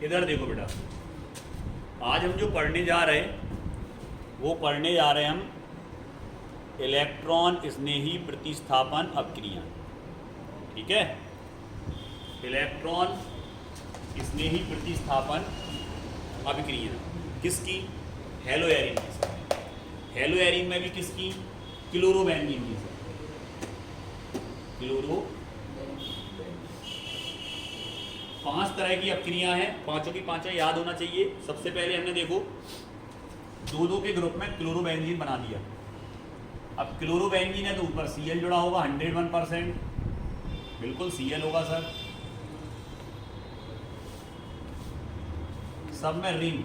इधर देखो बेटा, आज हम जो पढ़ने जा रहे हैं वो पढ़ने जा रहे हैं हम इलेक्ट्रॉन स्नेही प्रतिस्थापन अपक्रिया। ठीक है, इलेक्ट्रॉन स्नेही प्रतिस्थापन अभिक्रिया किसकी? हेलोएरिन की। हेलोएरिन में भी किसकी? क्लोरोबेंजीन की। क्लोरो 5 तरह की अपक्रिया हैं, पांचों की पांचों याद होना चाहिए। सबसे पहले हमने देखो दो के ग्रुप में क्लोरोबेंजीन बना दिया। अब क्लोरोबेंजीन है तो ऊपर Cl जुड़ा होगा 101%, बिल्कुल Cl होगा सर। सब में रिंग,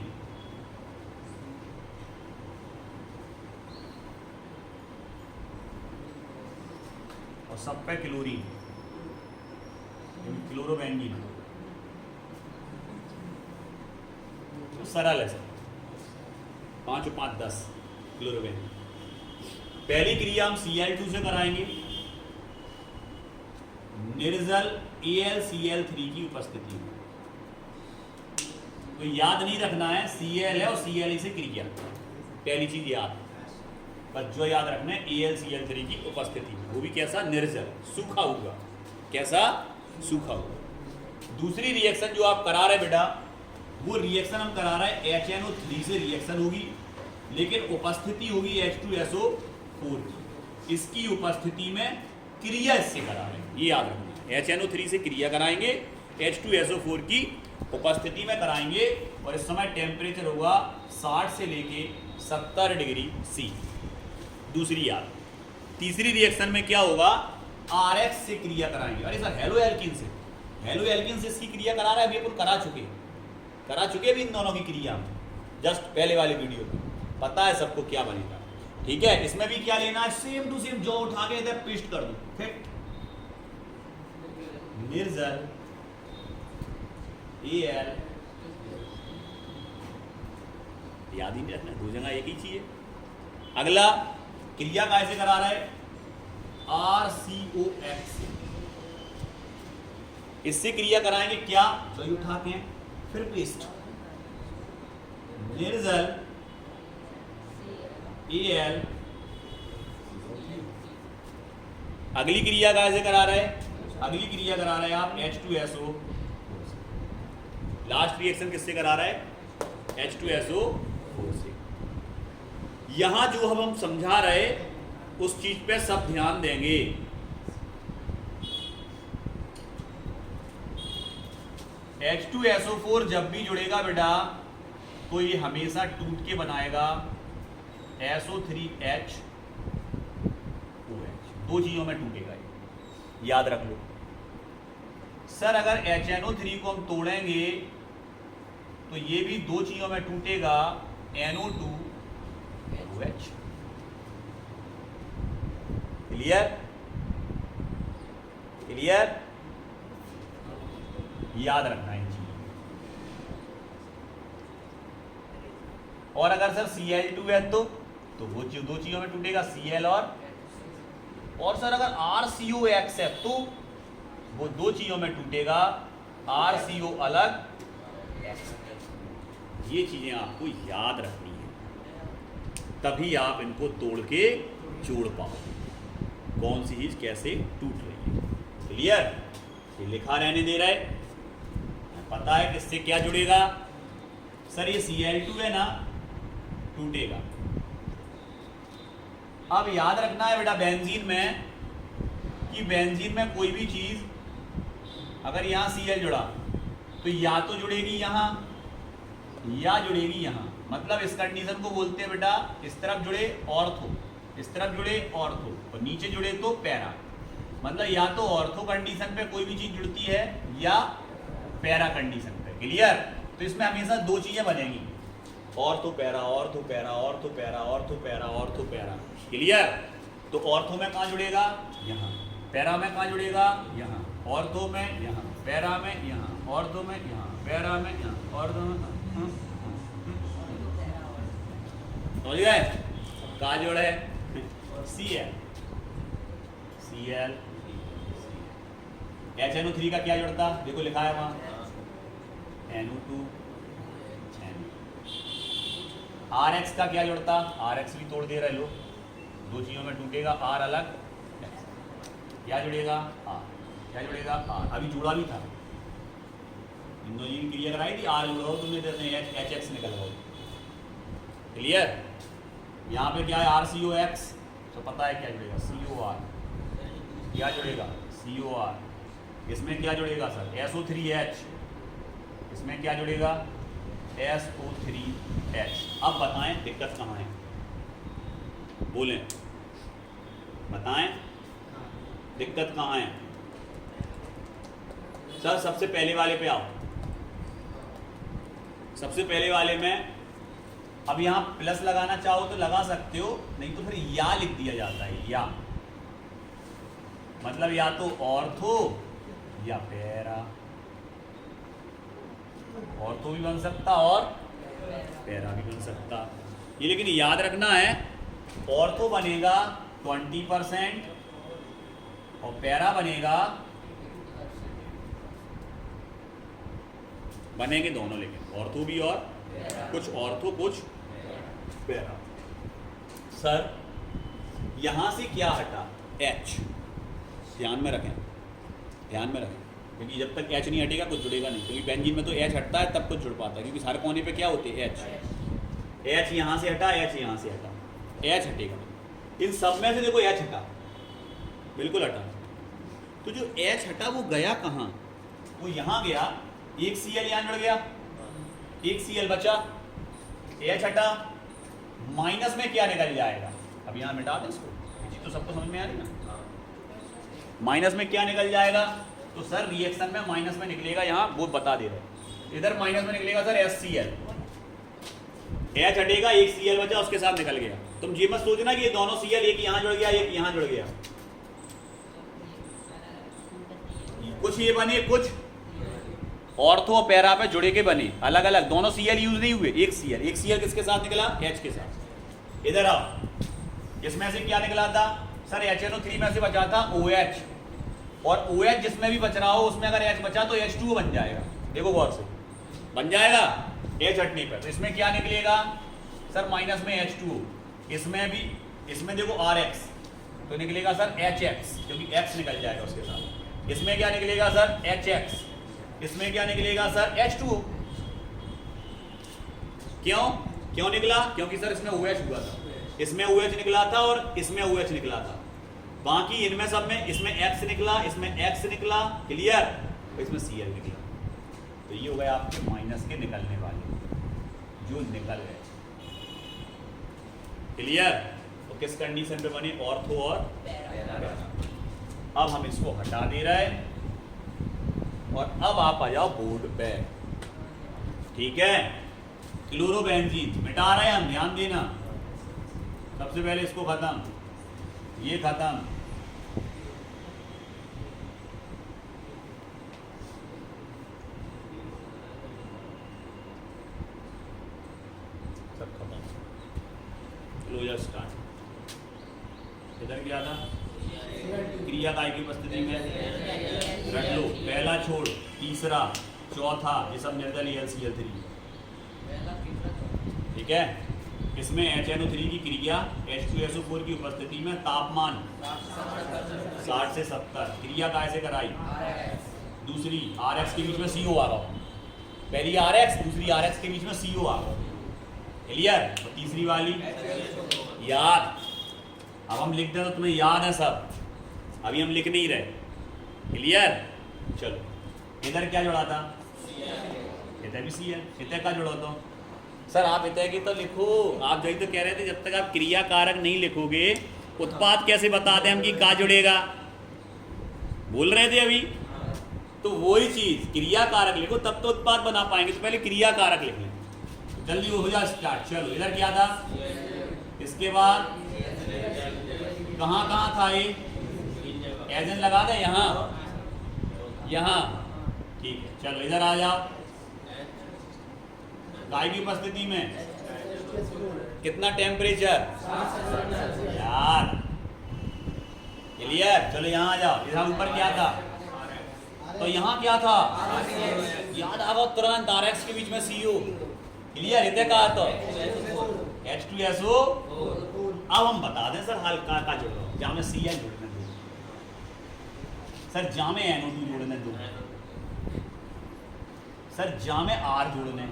और सब पे क्लोरीन, क्लोरोबेंजीन। तो सरल है सर, 5 और 5 10 क्लोरोबेंजीन। पहली क्रिया हम Cl2 से कराएंगे, निर्जल AlCl3 की उपस्थिति में। तो याद नहीं रखना है Cl है और Cl से क्रिया, पहली चीज याद। पर जो याद रखना है AlCl3 की उपस्थिति में, वो भी कैसा? निर्जल, सूखा हुआ। कैसा? सूखा हुआ। दूसरी रिएक्शन जो आप करा रहे बेटा, वो रिएक्शन हम करा रहे हैं HNO3 से रिएक्शन होगी, लेकिन उपस्थिति होगी H2SO4 की। इसकी उपस्थिति में क्रिया इससे करा रहे हैं, ये याद रखना है। HNO3 से क्रिया कराएंगे, H2SO4 की उपस्थिति में कराएंगे, और इस समय टेम्परेचर होगा 60 से लेके 70 डिग्री C। दूसरी याद। तीसरी रिएक्शन में क्या होगा? RH से क्रिया कराएंगे। अरे सर हेलो एल्किन से, हेलो एल्किन से इसकी क्रिया करा रहा है, अभी अपन करा चुके भी इन दोनों की क्रिया, जस्ट पहले वाले वीडियो में। पता है सबको क्या बनेगा। ठीक है, इसमें भी क्या लेना है? सेम टू सेम, जो उठा के इधर पेस्ट कर दो, फिर निर्जल Al, याद ही नहीं रखना, दो जगह एक ही चीज है। अगला क्रिया कैसे करा रहा है? RCOX से। इससे क्रिया कराएंगे क्या? तो उठा के फिर पेस्ट, निर्जल Al। अगली क्रिया कैसे करा रहे हैं? अगली क्रिया करा रहे हैं आप H2SO। लास्ट रिएक्शन किससे करा रहा है? H2SO4 से। यहां जो हम समझा रहे उस चीज पे सब ध्यान देंगे। H2SO4 जब भी जुड़ेगा बेटा, तो ये हमेशा टूट के बनाएगा SO3H OH। दो चीजों में टूटेगा, ये याद रख लो सर। अगर HNO3 को हम तोड़ेंगे तो ये भी दो चीजों में टूटेगा, NO2OH। क्लियर? क्लियर? याद रखना है इन चीजों। और अगर सर Cl2 है तो वो दो चीजों में टूटेगा, Cl और सर अगर RCOX है तो वो दो चीजों में टूटेगा, RCO अलग, X। ये चीजें आपको याद रखनी है, तभी आप इनको तोड़ के जोड़ पाओगे, कौन सी चीज कैसे टूट रही है। क्लियर? ये लिखा रहने दे रहा है, पता है किससे क्या जुड़ेगा? सर ये Cl2 है ना, टूटेगा। अब याद रखना है बेटा बेंजीन में, कि बेंजीन में कोई भी चीज अगर यहां Cl जुड़ा तो या तो जुड़ेगी यहां या जुड़ेगी यहां। मतलब इस कंडीशन को बोलते हैं बेटा, इस तरफ जुड़े ऑर्थो, इस तरफ जुड़े ऑर्थो, और नीचे जुड़े तो पैरा। मतलब या तो ऑर्थो कंडीशन पे कोई भी चीज जुड़ती है या पैरा कंडीशन पे। क्लियर? तो इसमें हमेशा दो चीजें बनेगी, ortho para, ortho para, ortho para, ortho para, ortho para. Clear? तो ऑर्थो में कहां जुड़ेगा? यहां। पैरा में कहां जुड़ेगा? यहां। ऑर्थो में यहां, पैरा में यहां, ऑर्थो में यहां, पैरा में यहां, ऑर्थो में। समझ गए? कहा जोड़ है? Cl। HNO3 का क्या जोड़ता? देखो लिखा है वहां NO2 RX का क्या जोड़ता, RX भी तोड़ दे रहे लोग, दो चीज़ों में टूटेगा, R अलग, क्या जुड़ेगा R, क्या जुड़ेगा R, अभी जुड़ा भी था, इन दोनों की क्रिया कराई थी, R जुड़ा हो तुमने HX निकल गया। क्लियर? यहाँ पे क्या है RCOX, तो पता है क्या जुड़ेगा COR, क्या जुड़ेगा COR, इसमें क्या जुड़ेगा सर SO3H, इसमें क्या जुड़ेगा SO3H। अब बताएं दिक्कत कहाँ है, बोलें बताएं दिक्कत कहाँ है। सर सबसे पहले वाले पे आओ, सबसे पहले वाले में अब यहाँ प्लस लगाना चाहो तो लगा सकते हो, नहीं तो फिर या लिख दिया जाता है, या मतलब या तो ऑर्थो या पैरा, ऑर्थो भी बन सकता और पैरा भी बन सकता ये, लेकिन याद रखना है ऑर्थो बनेगा 20% और पैरा बनेगा, बनेंगे दोनों, लेकिन ऑर्थो भी और कुछ ऑर्थो कुछ पैरा। सर यहां से क्या हटा H, ध्यान में रखें, ध्यान में रखें, क्योंकि जब तक H नहीं हटेगा कुछ जुड़ेगा नहीं, क्योंकि बेंजीन में तो H हटता है तब कुछ जुड़ पाता है, क्योंकि सारे कोने पे क्या होते हैं H यहाँ से हटा, H यहाँ से हटा, H हटेगा, इन सब में से देखो H हटा, बिल्कुल हटा, तो जो H हटा वो गया कहाँ, वो यहाँ गया, एक Cl यहाँ जुड़ गया, एक Cl बचा, H हटा, माइनस में क्या निकल जाएगा, अब यहाँ मिटा दें इसको, ये चीज तो सबको समझ में आ रही ना, माइनस में क्या निकल जाएगा, तो सर रिएक्शन में माइनस में निकलेगा, यहाँ वो बता दे रहे, इधर माइनस में निकलेगा सर HCl, H हटेगा, एक Cl बचा उसके साथ निकल गया। तुम ये मत सोचना कि ये दोनों Cl एक यहाँ जुड़ गया एक यहाँ जुड़ गया, कुछ ये बने कुछ ऑर्थो पैरा पे जुड़े के बने, अलग अलग दोनों Cl यूज नहीं हुए, एक Cl किसके साथ निकला H के साथ। इधर आओ, इसमें से क्या निकला था सर HNO3 में से बचा था OH, और OH जिसमें भी बच रहा हो उसमें अगर H बचा तो H2O बन जाएगा, देखो गौर से बन जाएगा H हटने पर, तो इसमें क्या निकलेगा सर माइनस में H2O, इसमें भी, इसमें देखो RX तो निकलेगा सर HX, क्योंकि X निकल जाएगा उसके साथ, इसमें क्या निकलेगा सर HX, इसमें क्या निकलेगा सर H2O, क्यों क्यों निकला, क्योंकि सर इसमें OH हुआ था, इसमें OH निकला था और इसमें OH निकला था, बाकी इनमें सब में इसमें X निकला, इसमें X निकला, क्लियर, तो इसमें Cl निकला, तो ये हो गया आपके माइनस के निकलने वाले जो निकल गए, क्लियर। तो किस कंडीशन पे बने ऑर्थो और पैरा। अब हम इसको हटा दे रहे हैं और अब आप आ जाओ बोर्ड पे, ठीक है, क्लोरोबेंजीन मिटा रहे हैं हम, ध्यान देना, सबसे पहले इसको खत्म, ये खत्म, सब खत्म, क्लोजर स्टार्ट। इधर क्या था क्रिया काय की उपस्थिति में रख लो, पहला छोड़, तीसरा, चौथा, ये सब निर्दल HCl3, ठीक है। इसमें HNO3 की क्रिया H2SO4 की उपस्थिति में तापमान 60 से 70, क्रिया काय से कराई, दूसरी RX के बीच में CO आ रहा हो, पहली RX दूसरी RX के बीच में CO आ रहा हो, क्लियर। और तीसरी वाली याद, अब हम लिखते हैं तो तुम्हें याद है सब, अभी हम लिख नहीं रहे, क्लियर। चलो इधर क्या जोड़ा था, इधर भी Cl, इधर का जोड़ा था सर, आप इतने की तो लिखो, आप जही तो कह रहे थे जब तक आप क्रिया कारक नहीं लिखोगे उत्पाद कैसे बता दें हम कि का जुड़ेगा, बोल रहे थे अभी, तो वही चीज क्रिया कारक लिखो तब तो उत्पाद बना पाएंगे, तो पहले क्रिया कारक लिख लें, जल्दी हो जाए स्टार्ट। चलो इधर क्या था, इसके बाद कहाँ कहाँ था ये, एजेंट लगा दें यहाँ यहाँ, ठीक है। चलो इधर आ जाओ, काय की उपस्थिति में कितना टेम्परेचर यार, क्लियर। चलो यहाँ आ जाओ, यहाँ ऊपर क्या था, तो यहाँ क्या था, याद अब तुरंत RX के बीच में CO। क्लियर इतने कहा तो H2SO। अब हम बता दें सर हाल का जोड़ रहा हूँ, जामे Cl जोड़ने दो सर, जामे NO2 जोड़ने दो सर, जामे R जोड़ने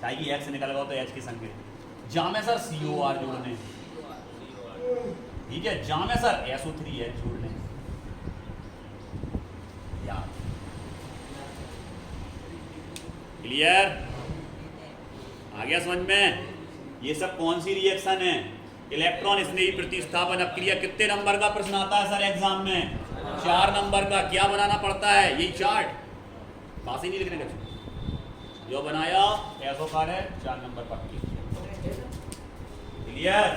ताकि X निकल गया तो H की संख्या, जामे सर COR जोड़ने, ठीक है, जामे सर SO3H जोड़ने। यार क्लियर आ गया समझ में? ये सब कौन सी रिएक्शन है? इलेक्ट्रॉन स्नेही प्रतिस्थापन अपक्रिया। कितने नंबर का प्रश्न आता है सर एग्जाम में? 4 नंबर का। क्या बनाना पड़ता है? यही चार्ट, पास ही नहीं लिखने का, जो बनाया ऐसो कार्ड है 4 नंबर पक्की। क्लियर?